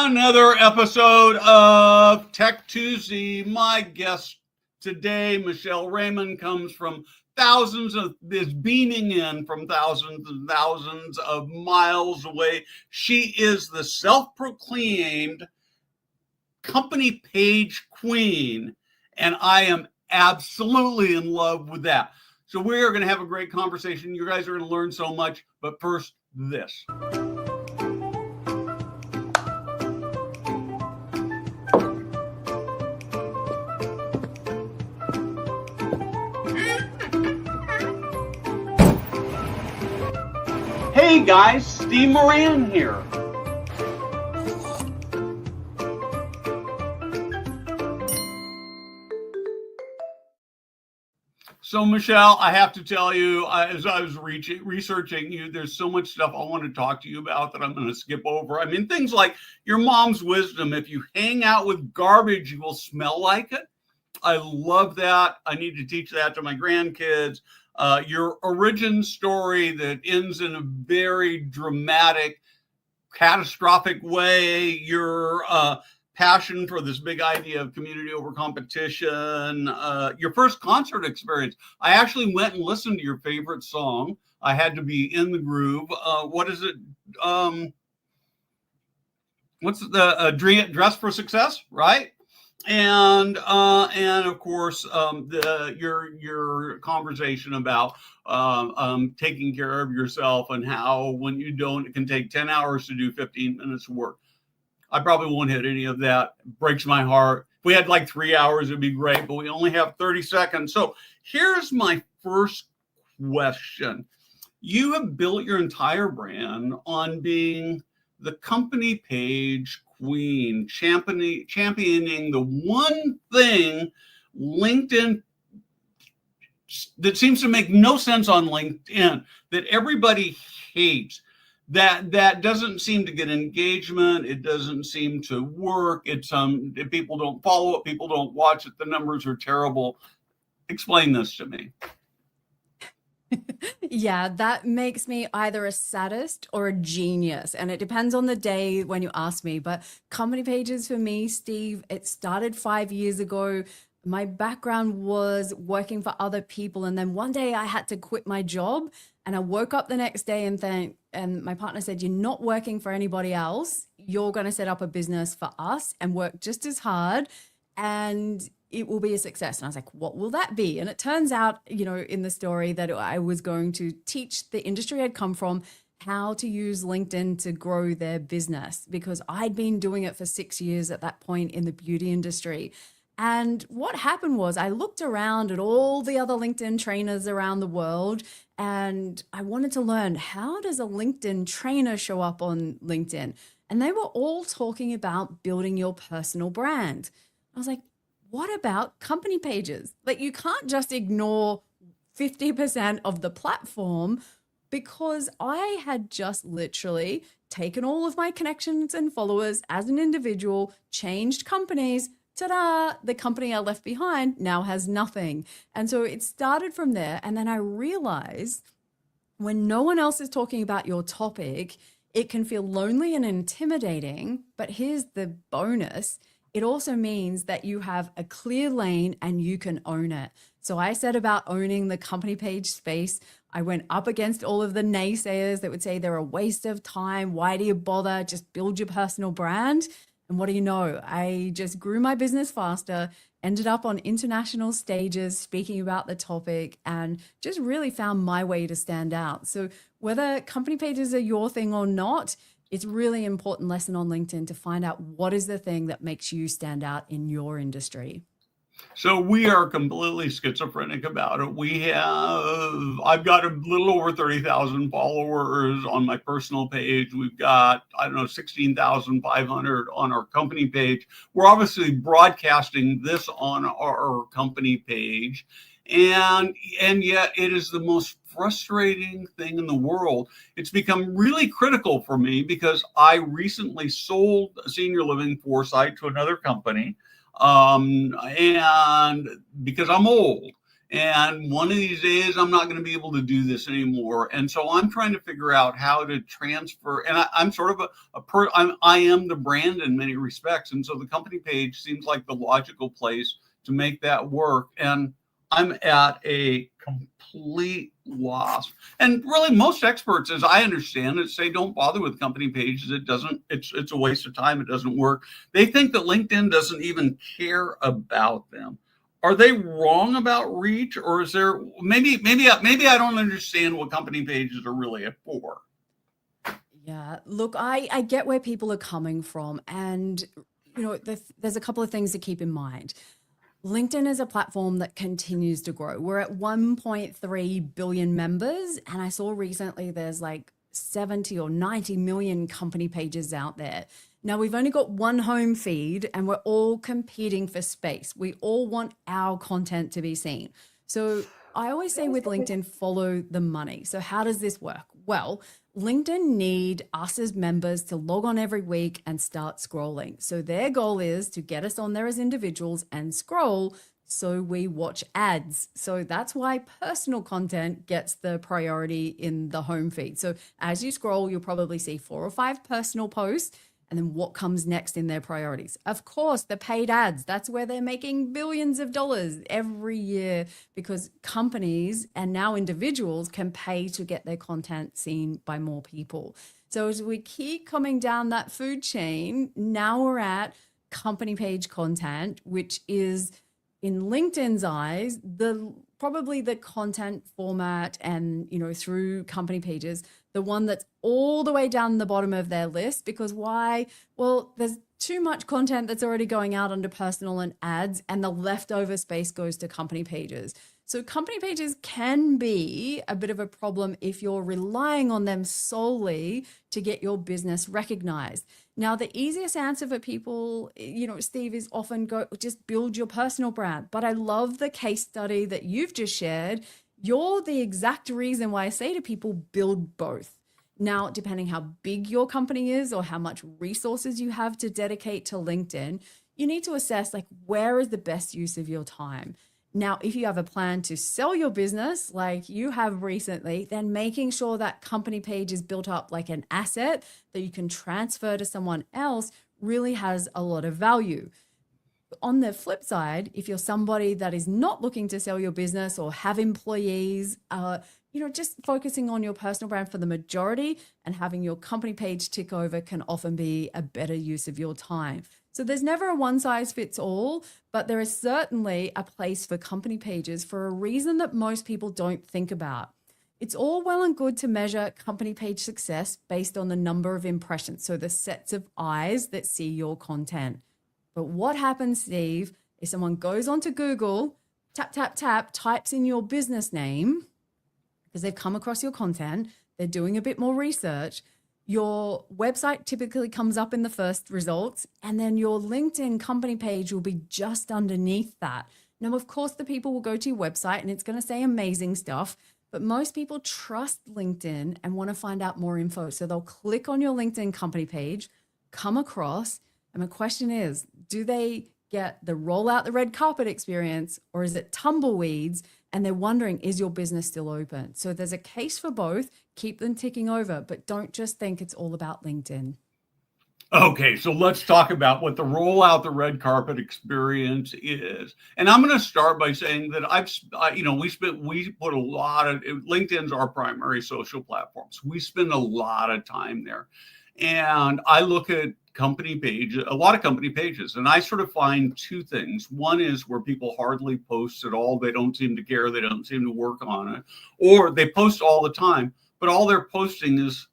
Another episode of Tech Tuesday. My guest today, Michelle Raymond, comes from is beaming in from thousands and thousands of miles away. She is the self-proclaimed company page queen, and I am absolutely in love with that. So we are going to have a great conversation. You guys are going to learn so much, but first, this. Hey guys, Steve Moran here. So Michelle, I have to tell you, as I was researching you, there's so much stuff I want to talk to you about that I'm going to skip over. I mean, things like your mom's wisdom. If you hang out with garbage, you will smell like it. I love that. I need to teach that to my grandkids. Your origin story that ends in a very dramatic, catastrophic way. Your passion for this big idea of community over competition. Your first concert experience. I actually went and listened to your favorite song. I had to be in the groove. What is it? What's the Dress for Success, right? And of course, your conversation about taking care of yourself and how when you don't, it can take 10 hours to do 15 minutes of work. I probably won't hit any of that. It breaks my heart. If we had like 3 hours, it'd be great, but we only have 30 seconds. So here's my first question. You have built your entire brand on being the company page queen, championing the one thing LinkedIn that seems to make no sense on LinkedIn, that everybody hates, that doesn't seem to get engagement. It doesn't seem to work. It's people don't follow it. People don't watch it. The numbers are terrible. Explain this to me. Yeah, that makes me either a sadist or a genius. And it depends on the day when you ask me. But company pages for me, Steve, it started 5 years ago. My background was working for other people. And then one day I had to quit my job. And I woke up the next day and my partner said, "You're not working for anybody else. You're going to set up a business for us and work just as hard. And it will be a success." And I was like, "What will that be?" And it turns out, in the story that I was going to teach the industry I'd come from how to use LinkedIn to grow their business, because I'd been doing it for 6 years at that point in the beauty industry. And what happened was I looked around at all the other LinkedIn trainers around the world, and I wanted to learn, how does a LinkedIn trainer show up on LinkedIn? And they were all talking about building your personal brand. I was like, what about company pages? Like, you can't just ignore 50% of the platform, because I had just literally taken all of my connections and followers as an individual, changed companies. Ta-da, the company I left behind now has nothing. And so it started from there. And then I realized when no one else is talking about your topic, it can feel lonely and intimidating. But here's the bonus. It also means that you have a clear lane and you can own it. So I set about owning the company page space. I went up against all of the naysayers that would say they're a waste of time. Why do you bother? Just build your personal brand. And what do you know? I just grew my business faster, ended up on international stages speaking about the topic, and just really found my way to stand out. So whether company pages are your thing or not, it's really important lesson on LinkedIn to find out what is the thing that makes you stand out in your industry. So we are completely schizophrenic about it. I've got a little over 30,000 followers on my personal page. We've got, 16,500 on our company page. We're obviously broadcasting this on our company page. And yet it is the most frustrating thing in the world. It's become really critical for me because I recently sold a senior living foresight to another company. And because I'm old And one of these days, I'm not going to be able to do this anymore. And so I'm trying to figure out how to transfer. And I'm sort of I am the brand in many respects. And so the company page seems like the logical place to make that work. And I'm at a complete loss. And really, most experts, as I understand it, say don't bother with company pages. It's a waste of time. It doesn't work. They think that LinkedIn doesn't even care about them. Are they wrong about reach, or is there maybe I don't understand what company pages are really for? Yeah, look, I get where people are coming from. And, there's a couple of things to keep in mind. LinkedIn is a platform that continues to grow. We're at 1.3 billion members. And I saw recently there's like 70 or 90 million company pages out there. Now, we've only got one home feed and we're all competing for space. We all want our content to be seen. So I always say with LinkedIn, follow the money. So how does this work? Well, LinkedIn need us as members to log on every week and start scrolling. So their goal is to get us on there as individuals and scroll so we watch ads. So that's why personal content gets the priority in the home feed. So as you scroll, you'll probably see 4 or 5 personal posts. And then what comes next in their priorities? Of course, the paid ads. That's where they're making billions of dollars every year because companies and now individuals can pay to get their content seen by more people. So as we keep coming down that food chain, now we're at company page content, which is in LinkedIn's eyes, probably the content format and, through company pages, the one that's all the way down the bottom of their list. Because why? Well, there's too much content that's already going out under personal and ads, and the leftover space goes to company pages. So company pages can be a bit of a problem if you're relying on them solely to get your business recognized. Now, the easiest answer for people, Steve, is often just build your personal brand. But I love the case study that you've just shared. You're the exact reason why I say to people, build both. Now, depending how big your company is or how much resources you have to dedicate to LinkedIn, you need to assess where is the best use of your time. Now, if you have a plan to sell your business like you have recently, then making sure that company page is built up like an asset that you can transfer to someone else really has a lot of value. On the flip side, if you're somebody that is not looking to sell your business or have employees, just focusing on your personal brand for the majority and having your company page tick over can often be a better use of your time. So there's never a one size fits all, but there is certainly a place for company pages for a reason that most people don't think about. It's all well and good to measure company page success based on the number of impressions, so the sets of eyes that see your content. But what happens, Steve, if someone goes onto Google, tap, tap, tap, types in your business name, because they've come across your content, they're doing a bit more research, your website typically comes up in the first results, and then your LinkedIn company page will be just underneath that. Now, of course, the people will go to your website and it's going to say amazing stuff, but most people trust LinkedIn and want to find out more info. So they'll click on your LinkedIn company page, come across, and the question is, do they get the roll out the red carpet experience, or is it tumbleweeds? And they're wondering, is your business still open? So there's a case for both. Keep them ticking over, but don't just think it's all about LinkedIn. Okay, so let's talk about what the roll out the red carpet experience is. And I'm going to start by saying that we put a lot of LinkedIn's our primary social platforms. We spend a lot of time there. And I look at a lot of company pages, and I sort of find two things. One is where people hardly post at all. They don't seem to care. They don't seem to work on it, or they post all the time, but all they're posting is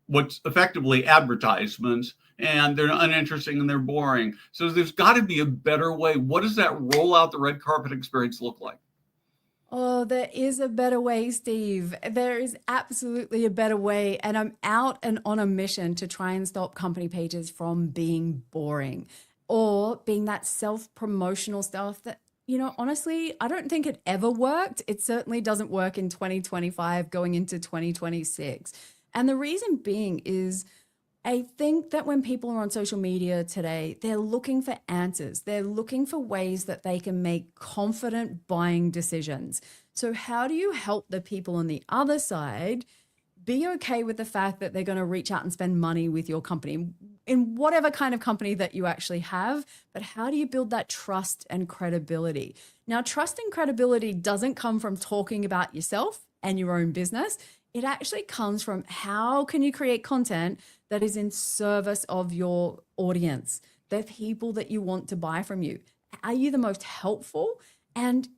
what's effectively advertisements, and they're uninteresting and they're boring. So there's got to be a better way. What does that roll out the red carpet experience look like? Oh, there is a better way, Steve. There is absolutely a better way. And I'm out and on a mission to try and stop company pages from being boring or being that self-promotional stuff that, honestly, I don't think it ever worked. It certainly doesn't work in 2025 going into 2026. And the reason being is I think that when people are on social media today, they're looking for answers. They're looking for ways that they can make confident buying decisions. So, how do you help the people on the other side be okay with the fact that they're going to reach out and spend money with your company in whatever kind of company that you actually have? But how do you build that trust and credibility? Now, trust and credibility doesn't come from talking about yourself and your own business. It actually comes from how can you create content that is in service of your audience, the people that you want to buy from you. Are you the most helpful? And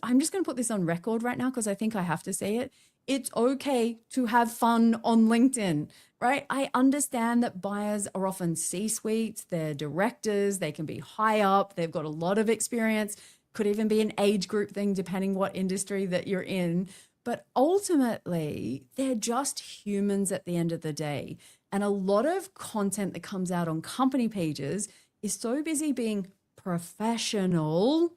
I'm just going to put this on record right now because I think I have to say it. It's okay to have fun on LinkedIn, right? I understand that buyers are often C-suites, they're directors, they can be high up, they've got a lot of experience, could even be an age group thing depending what industry that you're in. But ultimately, they're just humans at the end of the day. And a lot of content that comes out on company pages is so busy being professional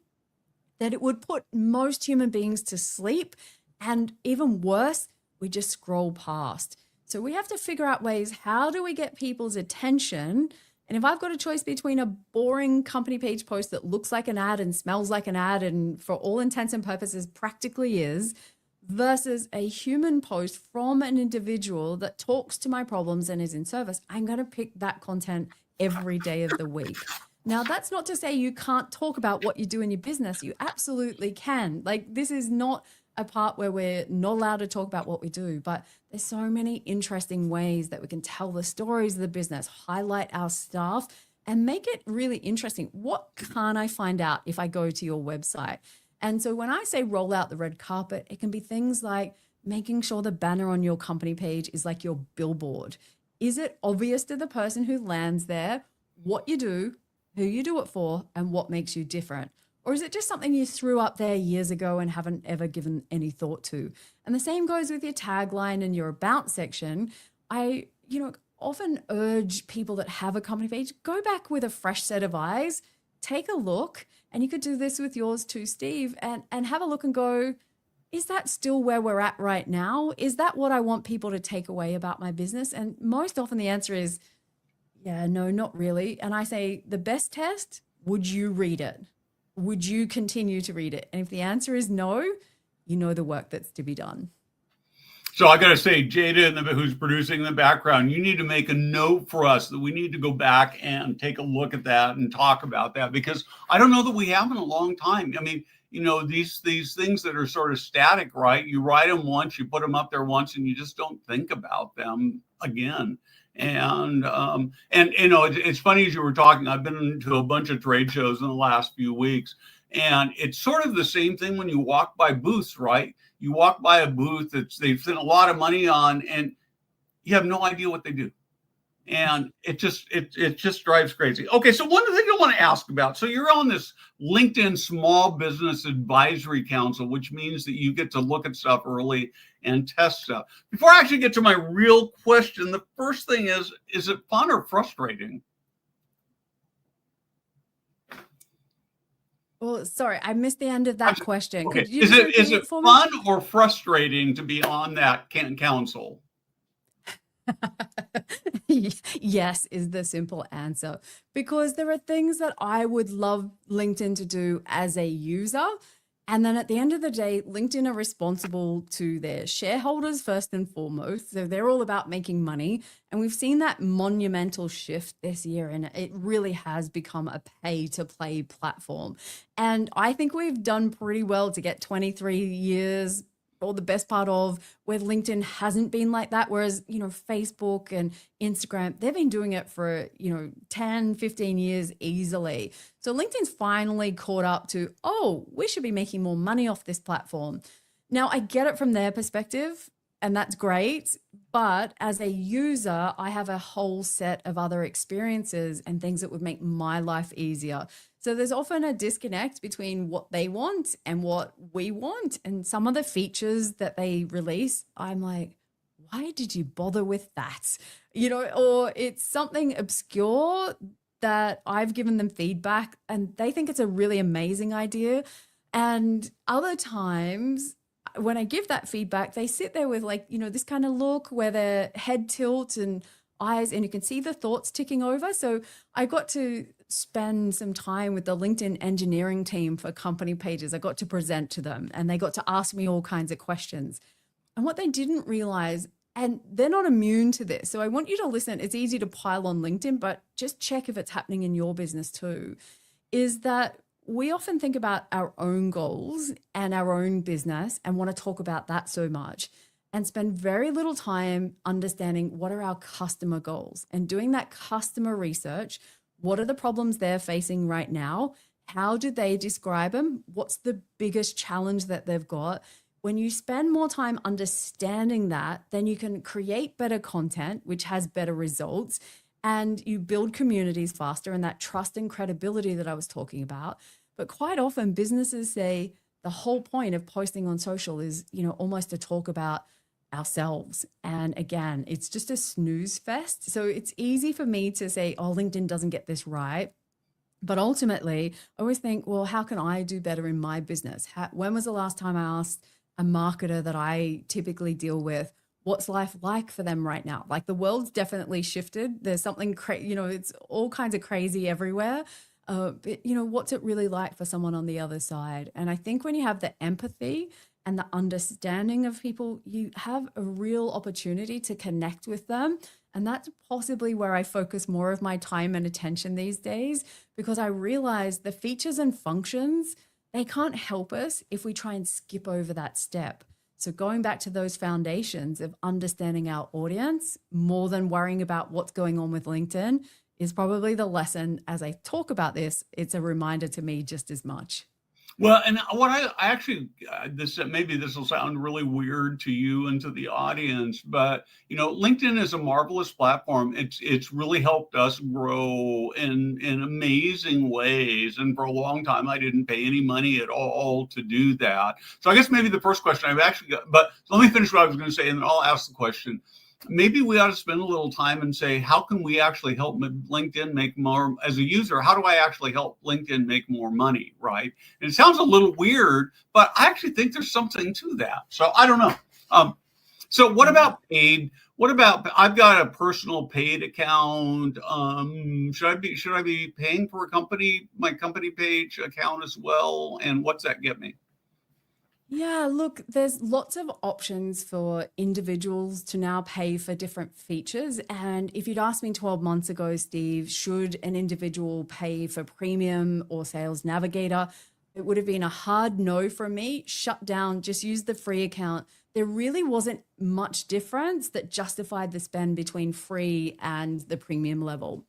that it would put most human beings to sleep. And even worse, we just scroll past. So we have to figure out ways, how do we get people's attention? And if I've got a choice between a boring company page post that looks like an ad and smells like an ad and for all intents and purposes practically is, versus a human post from an individual that talks to my problems and is in service, I'm going to pick that content every day of the week. Now, that's not to say you can't talk about what you do in your business. You absolutely can. Like, this is not a part where we're not allowed to talk about what we do, but there's so many interesting ways that we can tell the stories of the business, highlight our staff, and make it really interesting. What can I find out if I go to your website? And so when I say roll out the red carpet, it can be things like making sure the banner on your company page is like your billboard. Is it obvious to the person who lands there what you do, who you do it for, and what makes you different? Or is it just something you threw up there years ago and haven't ever given any thought to? And the same goes with your tagline and your about section. I often urge people that have a company page, go back with a fresh set of eyes, take a look, and you could do this with yours too, Steve, and have a look and go, is that still where we're at right now? Is that what I want people to take away about my business? And most often the answer is, yeah, no, not really. And I say, the best test, would you read it? Would you continue to read it? And if the answer is no, you know the work that's to be done. So I got to say, Jada, who's producing in the background, you need to make a note for us that we need to go back and take a look at that and talk about that, because I don't know that we have in a long time. I mean, these things that are sort of static, right? You write them once, you put them up there once, and you just don't think about them again. And it's funny, as you were talking, I've been to a bunch of trade shows in the last few weeks, and it's sort of the same thing when you walk by booths, right? You walk by a booth that they've spent a lot of money on, and you have no idea what they do. And it just drives crazy. Okay, so one of the things I want to ask about, so you're on this LinkedIn Small Business Advisory Council, which means that you get to look at stuff early and test stuff. Before I actually get to my real question, the first thing is it fun or frustrating? Well, sorry, I missed the end of that question. Okay. Could you Is repeat it for fun me? or frustrating to be on that council? Yes, is the simple answer, because there are things that I would love LinkedIn to do as a user. And then at the end of the day, LinkedIn are responsible to their shareholders first and foremost. So they're all about making money. And we've seen that monumental shift this year, and it really has become a pay to play platform. And I think we've done pretty well to get 23 years, or the best part of, where LinkedIn hasn't been like that. Whereas, Facebook and Instagram, they've been doing it for, 10, 15 years easily. So LinkedIn's finally caught up to, oh, we should be making more money off this platform. Now, I get it from their perspective, and that's great. But as a user, I have a whole set of other experiences and things that would make my life easier. So there's often a disconnect between what they want and what we want. And some of the features that they release, I'm like, why did you bother with that? Or it's something obscure that I've given them feedback and they think it's a really amazing idea. And other times when I give that feedback, they sit there with this kind of look where their head tilts and, eyes and you can see the thoughts ticking over. So I got to spend some time with the LinkedIn engineering team for company pages. I got to present to them and they got to ask me all kinds of questions. And what they didn't realize, and they're not immune to this. So I want you to listen. It's easy to pile on LinkedIn, but just check if it's happening in your business too, is that we often think about our own goals and our own business and want to talk about that so much and spend very little time understanding what are our customer goals and doing that customer research. What are the problems they're facing right now? How do they describe them? What's the biggest challenge that they've got? When you spend more time understanding that, then you can create better content, which has better results, and you build communities faster and that trust and credibility that I was talking about. But quite often businesses say the whole point of posting on social is, almost to talk about ourselves. And again, it's just a snooze fest. So it's easy for me to say, oh, LinkedIn doesn't get this right. But ultimately, I always think, well, how can I do better in my business? When was the last time I asked a marketer that I typically deal with, what's life like for them right now? Like the world's definitely shifted. There's something it's all kinds of crazy everywhere. But what's it really like for someone on the other side? And I think when you have the empathy and the understanding of people, you have a real opportunity to connect with them. And that's possibly where I focus more of my time and attention these days, because I realize the features and functions, they can't help us if we try and skip over that step. So going back to those foundations of understanding our audience more than worrying about what's going on with LinkedIn is probably the lesson. As I talk about this, it's a reminder to me just as much. Well, and what I actually, maybe this will sound really weird to you and to the audience, but LinkedIn is a marvelous platform. It's really helped us grow in amazing ways, and for a long time I didn't pay any money at all to do that. So I guess maybe the first question I've actually got, but let me finish what I was going to say, and then I'll ask the question. Maybe we ought to spend a little time and say, how can we actually help LinkedIn make more, as a user, how do I actually help LinkedIn make more money, right? And it sounds a little weird, but I actually think there's something to that. So I don't know. So what about paid? What about, I've got a personal paid account. Should I be paying for my company page account as well? And what's that get me? Yeah, look, there's lots of options for individuals to now pay for different features. And if you'd asked me 12 months ago, Steve, should an individual pay for premium or sales navigator? It would have been a hard no from me. Shut down, just use the free account. There really wasn't much difference that justified the spend between free and the premium level.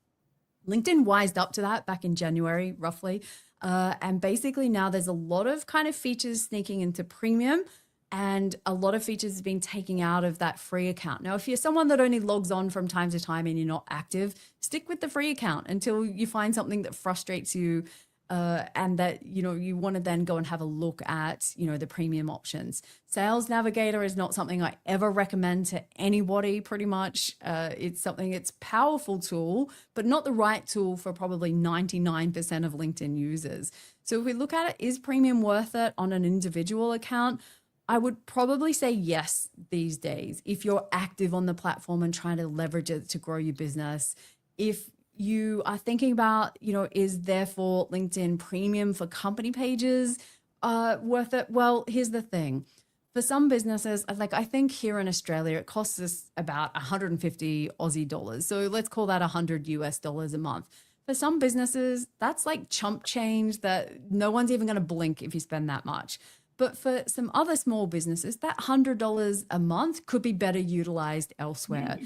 LinkedIn wised up to that back in January, roughly. And basically now there's a lot of kind of features sneaking into premium and a lot of features being taken out of that free account. Now, if you're someone that only logs on from time to time and you're not active, stick with the free account until you find something that frustrates you and that, you want to then go and have a look at, the premium options. Sales Navigator is not something I ever recommend to anybody pretty much. It's powerful tool, but not the right tool for probably 99% of LinkedIn users. So if we look at it, is premium worth it on an individual account? I would probably say yes these days. If you're active on the platform and trying to leverage it to grow your business, if you are thinking about, is therefore LinkedIn premium for company pages worth it? Well, here's the thing. For some businesses, I think here in Australia, it costs us about 150 Aussie dollars. So let's call that 100 US dollars a month. For some businesses, that's like chump change that no one's even going to blink if you spend that much. But for some other small businesses, that $100 a month could be better utilized elsewhere.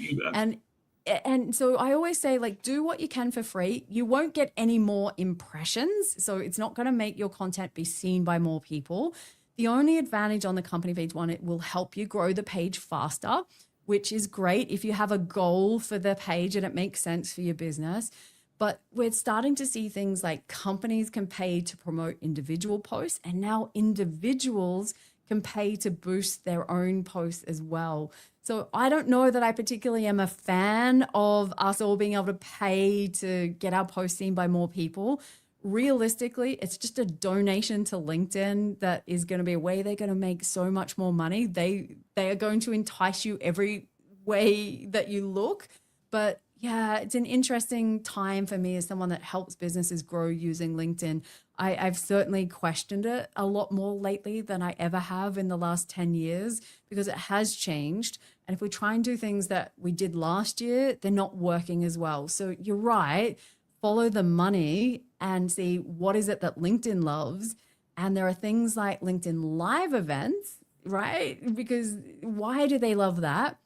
And so I always say, do what you can for free. You won't get any more impressions. So it's not going to make your content be seen by more people. The only advantage on the company page one, it will help you grow the page faster, which is great if you have a goal for the page and it makes sense for your business. But we're starting to see things like companies can pay to promote individual posts, and now individuals can pay to boost their own posts as well. So I don't know that I particularly am a fan of us all being able to pay to get our posts seen by more people. Realistically, it's just a donation to LinkedIn that is going to be a way they're going to make so much more money. They are going to entice you every way that you look. But yeah, it's an interesting time for me as someone that helps businesses grow using LinkedIn. I've certainly questioned it a lot more lately than I ever have in the last 10 years because it has changed. And if we try and do things that we did last year, they're not working as well. So you're right, follow the money and see what is it that LinkedIn loves. And there are things like LinkedIn live events, right? Because why do they love that?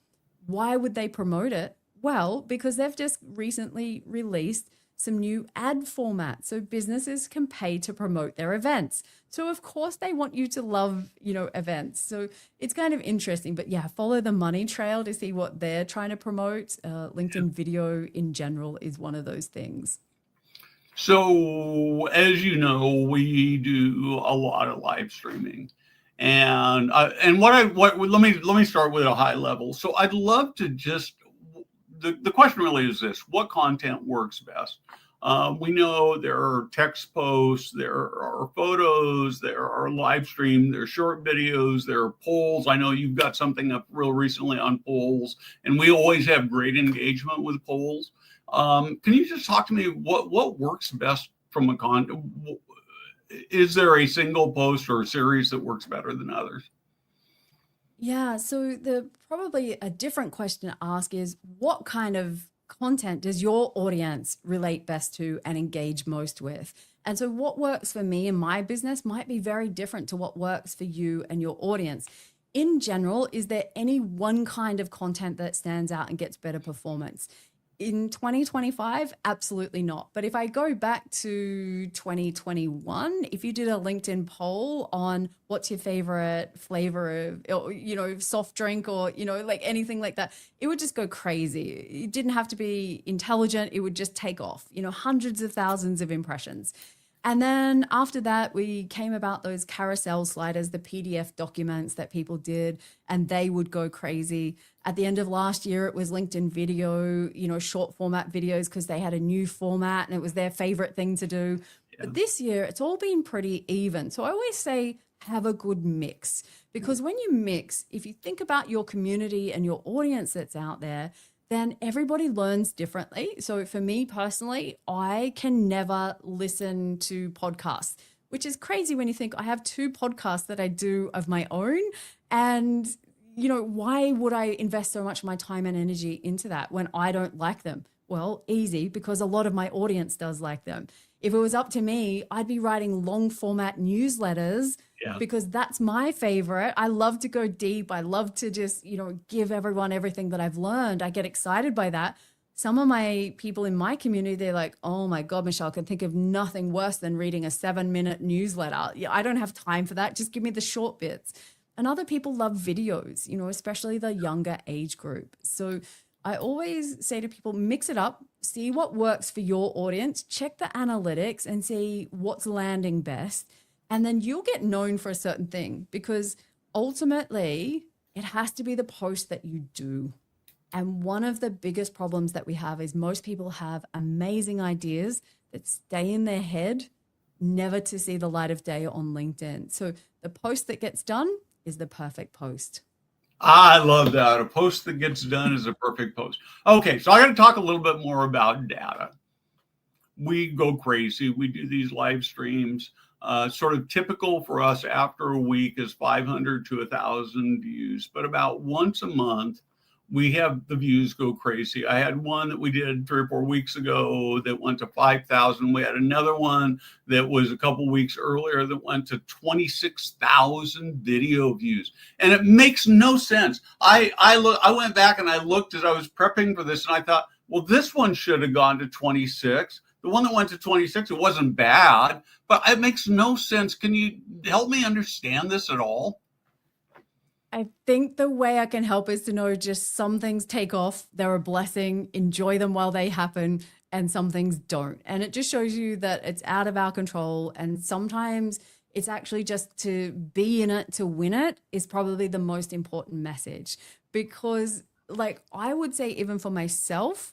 Why would they promote it? Well, because they've just recently released some new ad formats so businesses can pay to promote their events. So of course they want you to love, events. So it's kind of interesting, but yeah, follow the money trail to see what they're trying to promote. LinkedIn video in general is one of those things. So, as you know, we do a lot of live streaming, and what let me start with a high level. So, I'd love to just the question really is this: what content works best? We know there are text posts, there are photos, there are live stream, there are short videos, there are polls. I know you've got something up real recently on polls, and we always have great engagement with polls. Can you just talk to me what works best from a is there a single post or a series that works better than others? Yeah, so the probably a different question to ask is what kind of content does your audience relate best to and engage most with? And so what works for me in my business might be very different to what works for you and your audience. In general, is there any one kind of content that stands out and gets better performance? In 2025, absolutely not. But if I go back to 2021, if you did a LinkedIn poll on what's your favorite flavor of, soft drink or, like anything like that, it would just go crazy. It didn't have to be intelligent. It would just take off, hundreds of thousands of impressions. And then after that, we came about those carousel sliders, the PDF documents that people did, and they would go crazy. At the end of last year, it was LinkedIn video, short format videos because they had a new format and it was their favorite thing to do. Yeah. But this year, it's all been pretty even. So I always say, have a good mix because when you mix, if you think about your community and your audience that's out there, then everybody learns differently. So for me personally, I can never listen to podcasts, which is crazy when you think I have two podcasts that I do of my own. And, why would I invest so much of my time and energy into that when I don't like them? Well, easy, because a lot of my audience does like them. If it was up to me, I'd be writing long format newsletters Yeah. because that's my favorite. I love to go deep. I love to just, give everyone everything that I've learned. I get excited by that. Some of my people in my community, they're like, oh my God, Michelle, I can think of nothing worse than reading a 7-minute newsletter. Yeah, I don't have time for that. Just give me the short bits. And other people love videos, especially the younger age group. So I always say to people, mix it up, see what works for your audience, check the analytics and see what's landing best. And then you'll get known for a certain thing because ultimately it has to be the post that you do. And one of the biggest problems that we have is most people have amazing ideas that stay in their head, never to see the light of day on LinkedIn. So the post that gets done is the perfect post. I love that. A post that gets done is a perfect post. Okay, so I got to talk a little bit more about data. We go crazy. We do these live streams. Sort of typical for us after a week is 500 to 1,000 views, but about once a month, we have the views go crazy. I had one that we did 3 or 4 weeks ago that went to 5,000. We had another one that was a couple weeks earlier that went to 26,000 video views, and it makes no sense. I went back and I looked as I was prepping for this, and I thought, well, this one should have gone to 26. The one that went to 26, it wasn't bad, but it makes no sense. Can you help me understand this at all? I think the way I can help is to know just some things take off. They're a blessing. Enjoy them while they happen. And some things don't. And it just shows you that it's out of our control. And sometimes it's actually just to be in it, to win it is probably the most important message. Because like I would say, even for myself,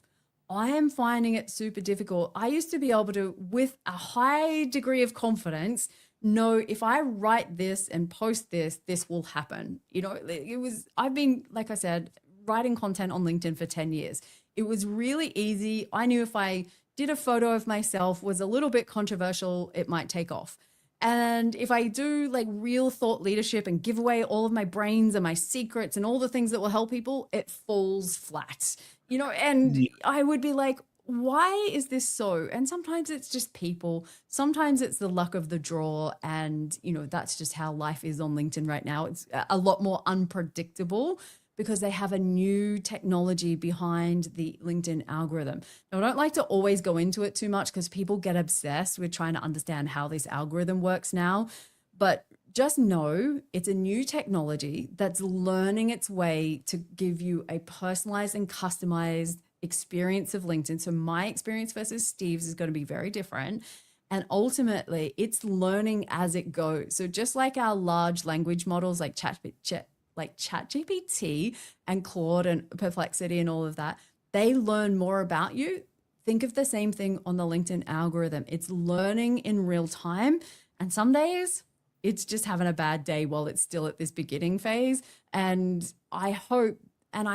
I am finding it super difficult. I used to be able to, with a high degree of confidence, know if I write this and post this, this will happen. I've been, like I said, writing content on LinkedIn for 10 years. It was really easy. I knew if I did a photo of myself was a little bit controversial, it might take off. And if I do like real thought leadership and give away all of my brains and my secrets and all the things that will help people, it falls flat, and I would be like, why is this so? And sometimes it's just people. Sometimes it's the luck of the draw. And, that's just how life is on LinkedIn right now. It's a lot more unpredictable because they have a new technology behind the LinkedIn algorithm. Now, I don't like to always go into it too much because people get obsessed with trying to understand how this algorithm works now. But just know it's a new technology that's learning its way to give you a personalized and customized experience of LinkedIn. So my experience versus Steve's is going to be very different. And ultimately, it's learning as it goes. So just like our large language models like ChatGPT and Claude and Perplexity and all of that, they learn more about you. Think of the same thing on the LinkedIn algorithm. It's learning in real time. And some days it's just having a bad day while it's still at this beginning phase. And I hope, and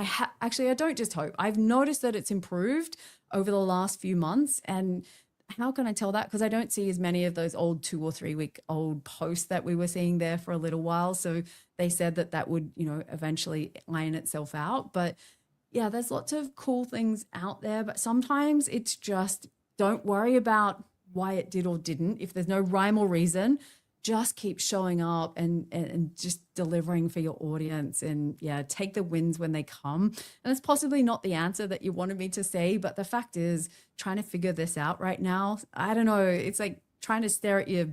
actually, I don't just hope, I've noticed that it's improved over the last few months. And how can I tell that? Because I don't see as many of those old 2 or 3 week old posts that we were seeing there for a little while. So they said that would, eventually iron itself out. But yeah, there's lots of cool things out there. But sometimes it's just, don't worry about why it did or didn't. If there's no rhyme or reason, just keep showing up and just delivering for your audience, and yeah, take the wins when they come. And it's possibly not the answer that you wanted me to say, but the fact is, trying to figure this out right now, I don't know, it's like trying to stare at your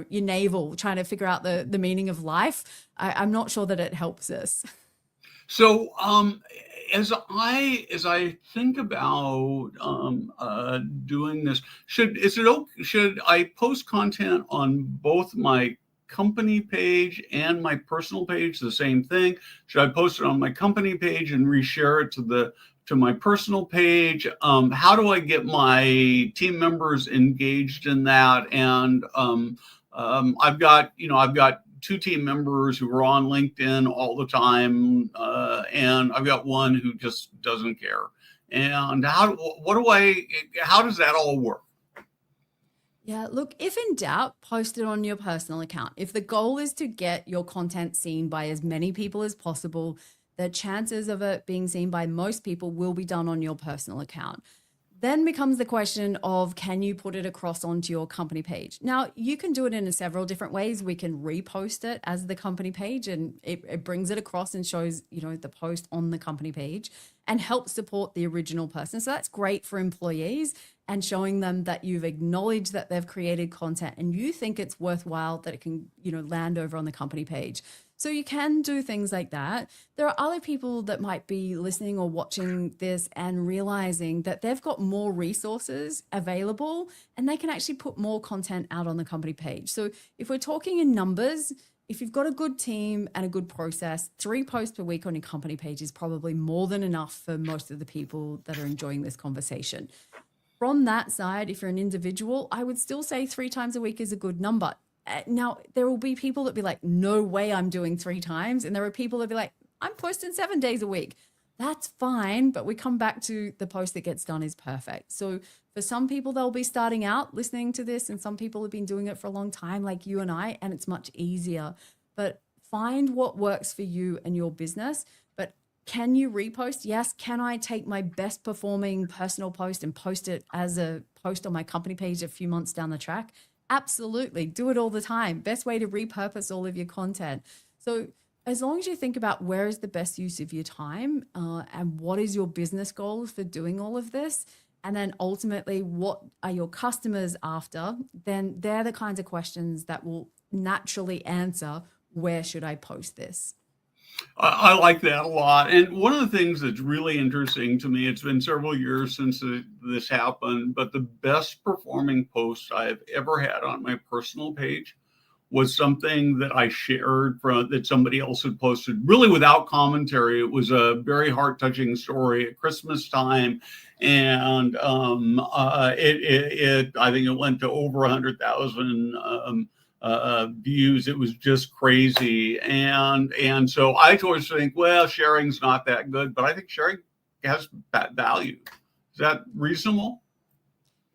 navel, trying to figure out the meaning of life. I'm not sure that it helps us. So, as I think about doing this, should I post content on both my company page and my personal page, the same thing? Should I post it on my company page and reshare it to my personal page? How do I get my team members engaged in that? And I've got 2 team members who are on LinkedIn all the time, and I've got one who just doesn't care. And how does that all work? Yeah, look, if in doubt, post it on your personal account. If the goal is to get your content seen by as many people as possible, the chances of it being seen by most people will be done on your personal account. Then becomes the question of, can you put it across onto your company page? Now, you can do it in several different ways. We can repost it as the company page, and it brings it across and shows, the post on the company page and helps support the original person. So that's great for employees and showing them that you've acknowledged that they've created content and you think it's worthwhile, that it can, land over on the company page. So you can do things like that. There are other people that might be listening or watching this and realizing that they've got more resources available and they can actually put more content out on the company page. So if we're talking in numbers, if you've got a good team and a good process, 3 posts per week on your company page is probably more than enough for most of the people that are enjoying this conversation. From that side, if you're an individual, I would still say 3 times a week is a good number. Now, there will be people that be like, no way I'm doing 3 times. And there are people that be like, I'm posting 7 days a week. That's fine. But we come back to the post that gets done is perfect. So for some people, they'll be starting out listening to this, and some people have been doing it for a long time, like you and I, and it's much easier. But find what works for you and your business. But can you repost? Yes. Can I take my best performing personal post and post it as a post on my company page a few months down the track? Absolutely. Do it all the time. Best way to repurpose all of your content. So as long as you think about where is the best use of your time and what is your business goals for doing all of this, and then ultimately what are your customers after, then they're the kinds of questions that will naturally answer, where should I post this? I like that a lot. And one of the things that's really interesting to me, it's been several years since this happened, but the best performing post I've ever had on my personal page was something that I shared that somebody else had posted, really without commentary. It was a very heart-touching story at Christmas time, and I think it went to over 100,000 views. It was just crazy, and so I always think, well, sharing's not that good, but I think sharing has value. Is that reasonable?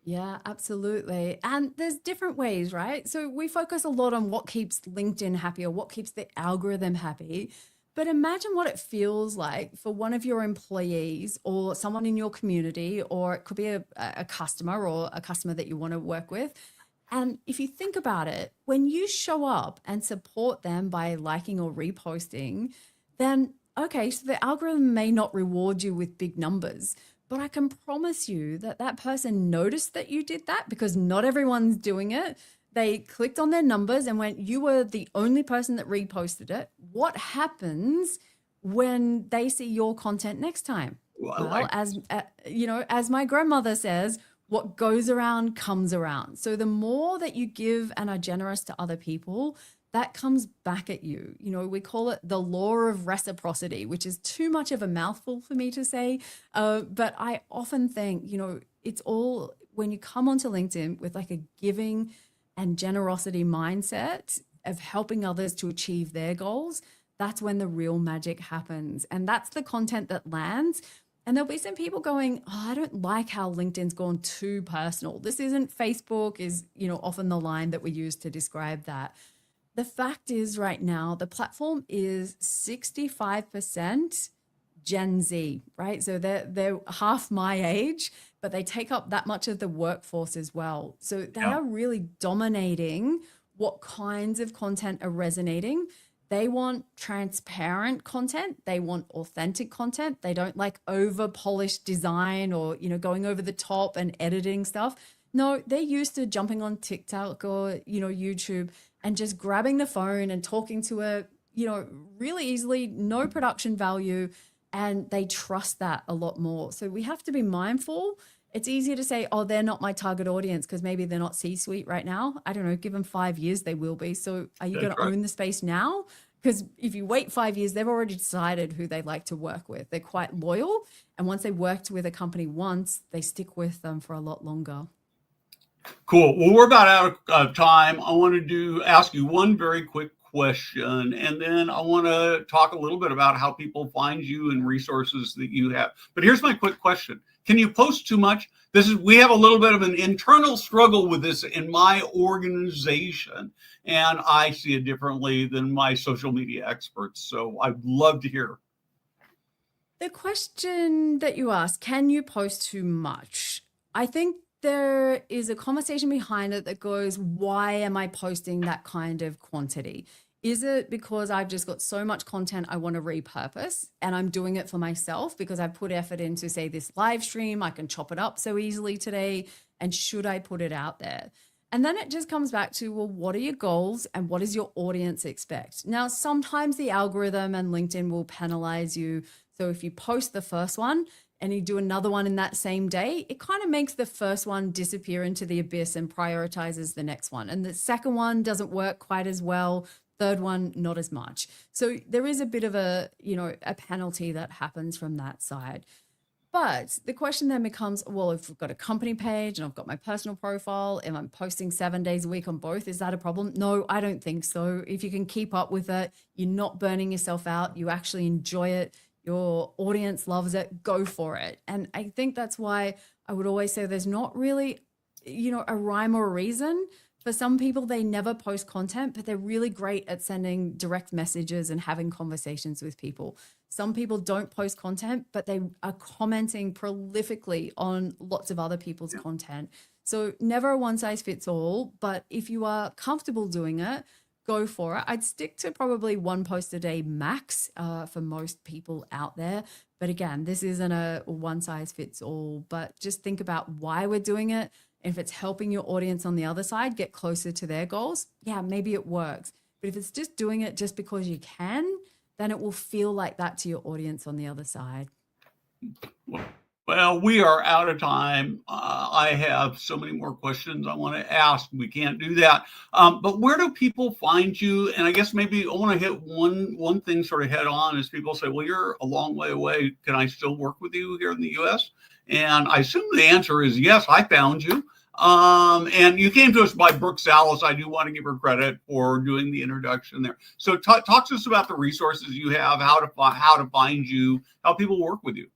Yeah, absolutely. And there's different ways, right? So we focus a lot on what keeps LinkedIn happy or what keeps the algorithm happy. But imagine what it feels like for one of your employees or someone in your community, or it could be a customer or a customer that you want to work with. And if you think about it, when you show up and support them by liking or reposting, then okay, so the algorithm may not reward you with big numbers, but I can promise you that that person noticed that you did that because not everyone's doing it. They clicked on their numbers and went, you were the only person that reposted it. What happens when they see your content next time? Well, as you know, as my grandmother says, what goes around comes around. So the more that you give and are generous to other people, that comes back at you. You know, we call it the law of reciprocity, which is too much of a mouthful for me to say. But I often think, you know, it's all when you come onto LinkedIn with like a giving and generosity mindset of helping others to achieve their goals, that's when the real magic happens. And that's the content that lands. And there'll be some people going, oh, I don't like how LinkedIn's gone too personal. This isn't Facebook is, you know, often the line that we use to describe that. The fact is right now, the platform is 65% Gen Z, right? So they're half my age, but they take up that much of the workforce as well. So they are really dominating what kinds of content are resonating. They want transparent content. They want authentic content. They don't like over polished design or, you know, going over the top and editing stuff. No, they're used to jumping on TikTok or, you know, YouTube and just grabbing the phone and talking to a, you know, really easily, no production value. And they trust that a lot more. So we have to be mindful. It's easier to say, oh, they're not my target audience because maybe they're not C-suite right now. I don't know, give them 5 years, they will be. So are you going to own the space now? Because if you wait 5 years, they've already decided who they like to work with. They're quite loyal. And once they worked with a company once, they stick with them for a lot longer. Cool. Well, we're about out of time. I want to ask you one very quick question, and then I want to talk a little bit about how people find you and resources that you have. But here's my quick question. Can you post too much? We have a little bit of an internal struggle with this in my organization, and I see it differently than my social media experts. So I'd love to hear. The question that you asked, can you post too much? I think there is a conversation behind it that goes, why am I posting that kind of quantity? Is it because I've just got so much content I want to repurpose and I'm doing it for myself because I put effort into, say, this live stream, I can chop it up so easily today, and should I put it out there? And then it just comes back to, well, what are your goals and what does your audience expect? Now, sometimes the algorithm and LinkedIn will penalize you. So if you post the first one and you do another one in that same day, it kind of makes the first one disappear into the abyss and prioritizes the next one. And the second one doesn't work quite as well. Third one, not as much. So there is a bit of a, you know, a penalty that happens from that side. But the question then becomes, well, if we've got a company page and I've got my personal profile and I'm posting 7 days a week on both, is that a problem? No, I don't think so. If you can keep up with it, you're not burning yourself out, you actually enjoy it, your audience loves it, go for it. And I think that's why I would always say there's not really, you know, a rhyme or a reason. For some people, they never post content, but they're really great at sending direct messages and having conversations with people. Some people don't post content, but they are commenting prolifically on lots of other people's content. So never a one size fits all, but if you are comfortable doing it, go for it. I'd stick to probably one post a day max for most people out there. But again, this isn't a one size fits all, but just think about why we're doing it. If it's helping your audience on the other side get closer to their goals, yeah, maybe it works. But if it's just doing it just because you can, then it will feel like that to your audience on the other side. Well, we are out of time. I have so many more questions I want to ask. We can't do that. But where do people find you? And I guess maybe I want to hit one thing sort of head on is people say, well, you're a long way away. Can I still work with you here in the US? And I assume the answer is yes, I found you. And you came to us by Brooke Salas. I do want to give her credit for doing the introduction there. So talk to us about the resources you have, how to find you, how people work with you.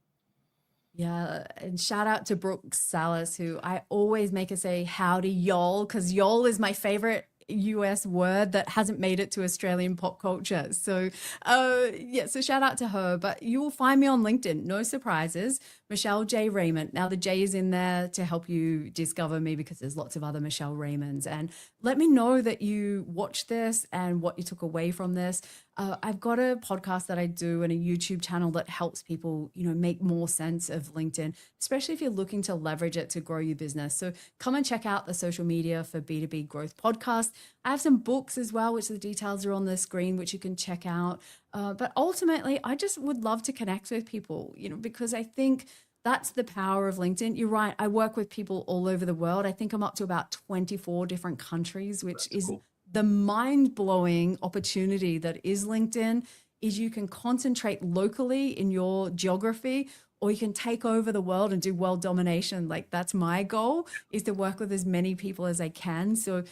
Yeah, and shout out to Brooke Salas, who I always make her say howdy y'all, because y'all is my favorite US word that hasn't made it to Australian pop culture. So, yeah, so shout out to her. But you will find me on LinkedIn, no surprises, Michelle J Raymond. Now, the J is in there to help you discover me because there's lots of other Michelle Raymonds. And let me know that you watched this and what you took away from this. I've got a podcast that I do and a YouTube channel that helps people, make more sense of LinkedIn, especially if you're looking to leverage it to grow your business. So come and check out the social media for B2B Growth Podcast. I have some books as well, which the details are on the screen, which you can check out. But ultimately, I just would love to connect with people, because I think that's the power of LinkedIn. You're right. I work with people all over the world. I think I'm up to about 24 different countries, which That's is cool. the mind-blowing opportunity that is LinkedIn. Is you can concentrate locally in your geography, or you can take over the world and do world domination. Like, that's my goal, is to work with as many people as I can. So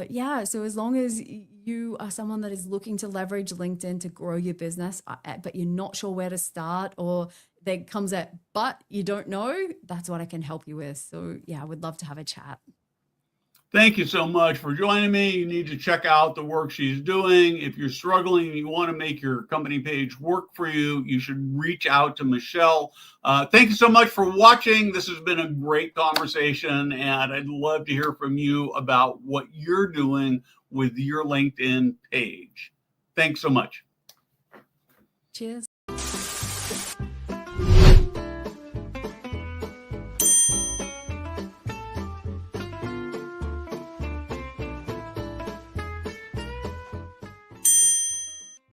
yeah, so as long as you are someone that is looking to leverage LinkedIn to grow your business, but you're not sure where to start, or there comes that, but you don't know, that's what I can help you with. So yeah, I would love to have a chat. Thank you so much for joining me. You need to check out the work she's doing. If you're struggling and you want to make your company page work for you, you should reach out to Michelle. Thank you so much for watching. This has been a great conversation, and I'd love to hear from you about what you're doing with your LinkedIn page. Thanks so much. Cheers.